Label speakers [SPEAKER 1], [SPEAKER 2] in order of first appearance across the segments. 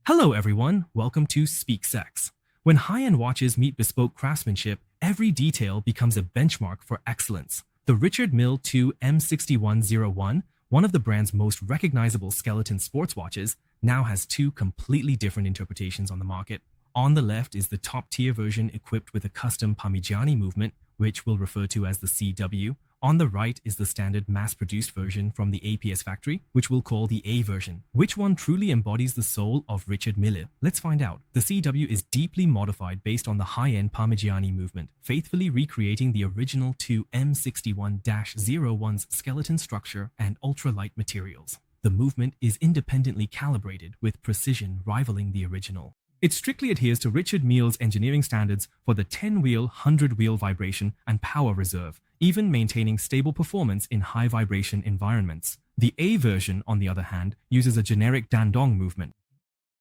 [SPEAKER 1] Hello everyone, welcome to Speak Sex. When high-end watches meet bespoke craftsmanship, every detail becomes a benchmark for excellence. The Richard Mille 2 M6101, one of the brand's most recognizable skeleton sports watches, now has two completely different interpretations on the market. On the left is the top-tier version equipped with a custom Parmigiani movement, which we'll refer to as the CW. On the right is the standard mass-produced version from the APS factory, which we'll call the A version. Which one truly embodies the soul of Richard Mille? Let's find out. The CW is deeply modified based on the high-end Parmigiani movement, faithfully recreating the original 2 M61-01's skeleton structure and ultralight materials. The movement is independently calibrated with precision rivaling the original. It strictly adheres to Richard Mille's engineering standards for the 10-wheel, 100-wheel vibration and power reserve, even maintaining stable performance in high-vibration environments. The A version, on the other hand, uses a generic dandong movement.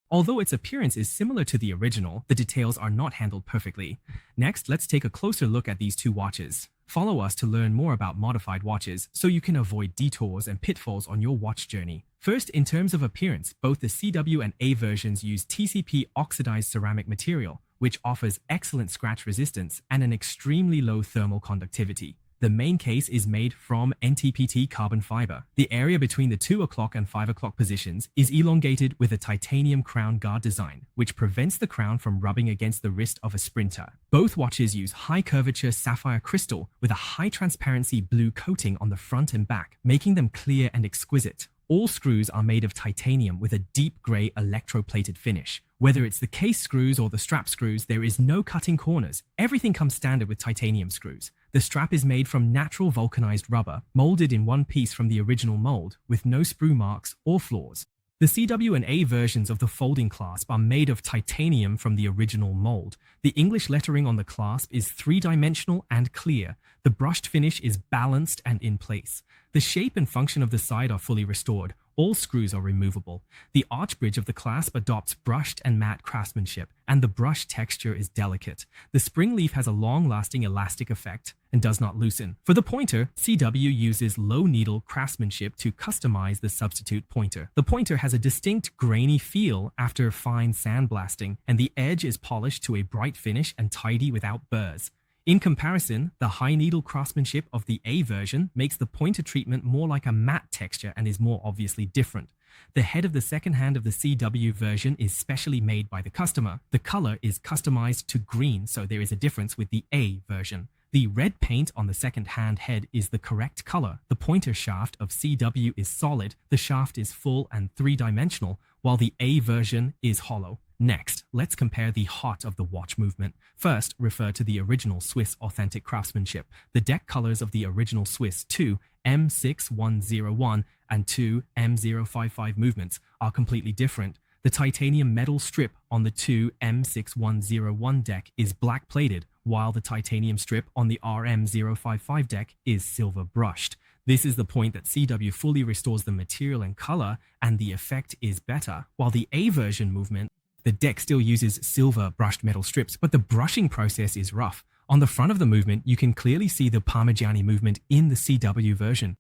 [SPEAKER 1] Although its appearance is similar to the original, the details are not handled perfectly. Next, let's take a closer look at these two watches. Follow us to learn more about modified watches so you can avoid detours and pitfalls on your watch journey. First, in terms of appearance, both the CW and A versions use TCP oxidized ceramic material, which offers excellent scratch resistance and an extremely low thermal conductivity. The main case is made from NTPT carbon fiber. The area between the 2 o'clock and 5 o'clock positions is elongated with a titanium crown guard design, which prevents the crown from rubbing against the wrist of a sprinter. Both watches use high curvature sapphire crystal with a high transparency blue coating on the front and back, making them clear and exquisite. All screws are made of titanium with a deep grey electroplated finish. Whether it's the case screws or the strap screws, there is no cutting corners. Everything comes standard with titanium screws. The strap is made from natural vulcanized rubber, molded in one piece from the original mold, with no sprue marks or flaws. The CW and A versions of the folding clasp are made of titanium from the original mold. The English lettering on the clasp is three-dimensional and clear. The brushed finish is balanced and in place. The shape and function of the side are fully restored. All screws are removable. The arch bridge of the clasp adopts brushed and matte craftsmanship, and the brush texture is delicate. The spring leaf has a long-lasting elastic effect and does not loosen. For the pointer, CW uses low needle craftsmanship to customize the substitute pointer. The pointer has a distinct grainy feel after fine sandblasting, and the edge is polished to a bright finish and tidy without burrs. In comparison, the high needle craftsmanship of the A version makes the pointer treatment more like a matte texture and is more obviously different. The head of the second hand of the CW version is specially made by the customer. The color is customized to green, so there is a difference with the A version. The red paint on the second hand head is the correct color. The pointer shaft of CW is solid, the shaft is full and three-dimensional, while the A version is hollow. Next, let's compare the heart of the watch movement. First, refer to the original Swiss authentic craftsmanship. The deck colors of the original Swiss 2 M6101 and 2 M055 movements are completely different. The titanium metal strip on the 2 M6101 deck is black plated, while the titanium strip on the RM055 deck is silver brushed. This is the point that CW fully restores the material and color, and the effect is better, while the A version movement, the deck still uses silver brushed metal strips, but the brushing process is rough. On the front of the movement, you can clearly see the Parmigiani movement in the CW version.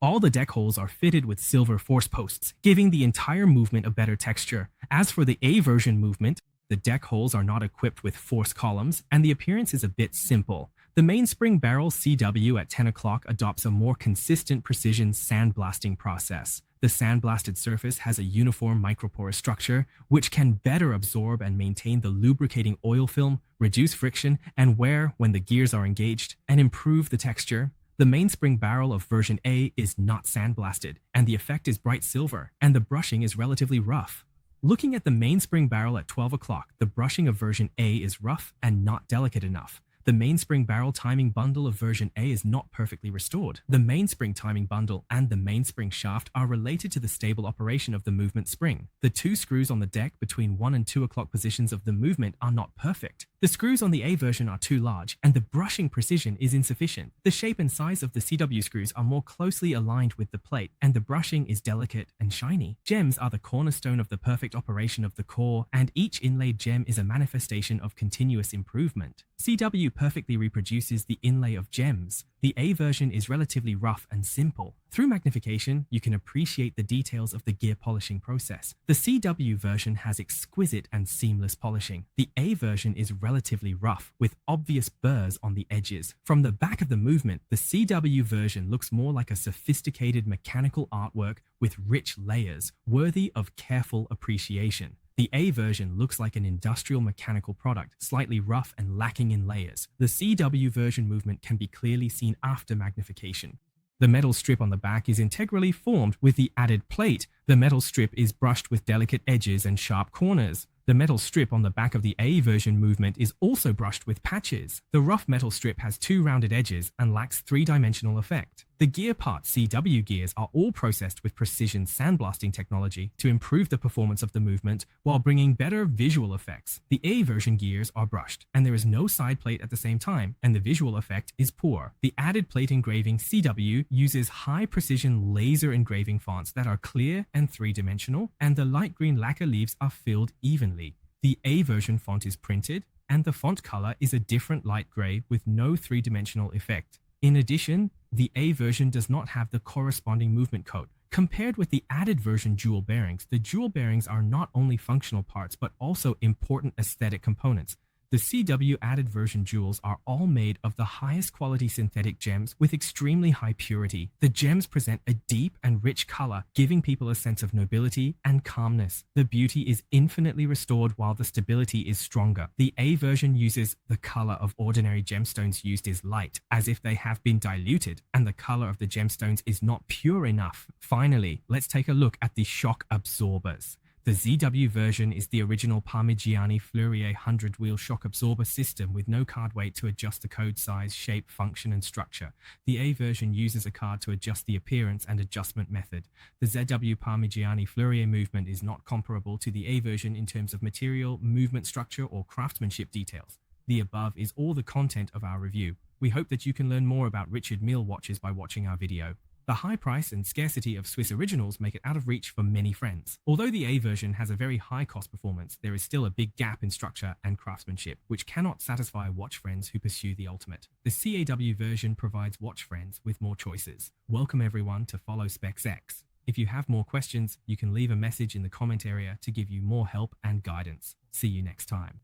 [SPEAKER 1] All the deck holes are fitted with silver force posts, giving the entire movement a better texture. As for the A version movement, the deck holes are not equipped with force columns, and the appearance is a bit simple. The mainspring barrel CW at 10 o'clock adopts a more consistent precision sandblasting process. The sandblasted surface has a uniform microporous structure, which can better absorb and maintain the lubricating oil film, reduce friction and wear when the gears are engaged, and improve the texture. The mainspring barrel of version A is not sandblasted, and the effect is bright silver, and the brushing is relatively rough. Looking at the mainspring barrel at 12 o'clock, the brushing of version A is rough and not delicate enough. The mainspring barrel timing bundle of version A is not perfectly restored. The mainspring timing bundle and the mainspring shaft are related to the stable operation of the movement spring. The two screws on the deck between 1 and 2 o'clock positions of the movement are not perfect. The screws on the A version are too large, and the brushing precision is insufficient. The shape and size of the CW screws are more closely aligned with the plate, and the brushing is delicate and shiny. Gems are the cornerstone of the perfect operation of the core, and each inlaid gem is a manifestation of continuous improvement. CW perfectly reproduces the inlay of gems. The A version is relatively rough and simple. Through magnification, you can appreciate the details of the gear polishing process. The CW version has exquisite and seamless polishing. The A version is relatively rough, with obvious burrs on the edges. From the back of the movement, the CW version looks more like a sophisticated mechanical artwork with rich layers, worthy of careful appreciation. The A version looks like an industrial mechanical product, slightly rough and lacking in layers. The CW version movement can be clearly seen after magnification. The metal strip on the back is integrally formed with the added plate. The metal strip is brushed with delicate edges and sharp corners. The metal strip on the back of the A version movement is also brushed with patches. The rough metal strip has two rounded edges and lacks three-dimensional effect. The gear part CW gears are all processed with precision sandblasting technology to improve the performance of the movement while bringing better visual effects. The A version gears are brushed, and there is no side plate at the same time, and the visual effect is poor. The added plate engraving CW uses high-precision laser engraving fonts that are clear and three-dimensional, and the light green lacquer leaves are filled evenly. The A version font is printed, and the font color is a different light gray with no three-dimensional effect. In addition, the A version does not have the corresponding movement code. Compared with the added version jewel bearings, the jewel bearings are not only functional parts but also important aesthetic components. The CW added version jewels are all made of the highest quality synthetic gems with extremely high purity. The gems present a deep and rich color, giving people a sense of nobility and calmness. The beauty is infinitely restored while the stability is stronger. The A version uses the color of ordinary gemstones used is light, as if they have been diluted, and the color of the gemstones is not pure enough. Finally, let's take a look at the shock absorbers. The ZW version is the original Parmigiani Fleurier 100-wheel shock absorber system with no card weight to adjust the code size, shape, function, and structure. The A version uses a card to adjust the appearance and adjustment method. The ZW Parmigiani Fleurier movement is not comparable to the A version in terms of material, movement structure, or craftsmanship details. The above is all the content of our review. We hope that you can learn more about Richard Mille watches by watching our video. The high price and scarcity of Swiss originals make it out of reach for many friends. Although the A version has a very high cost performance, there is still a big gap in structure and craftsmanship, which cannot satisfy watch friends who pursue the ultimate. The CAW version provides watch friends with more choices. Welcome everyone to follow SpecsX. If you have more questions, you can leave a message in the comment area to give you more help and guidance. See you next time.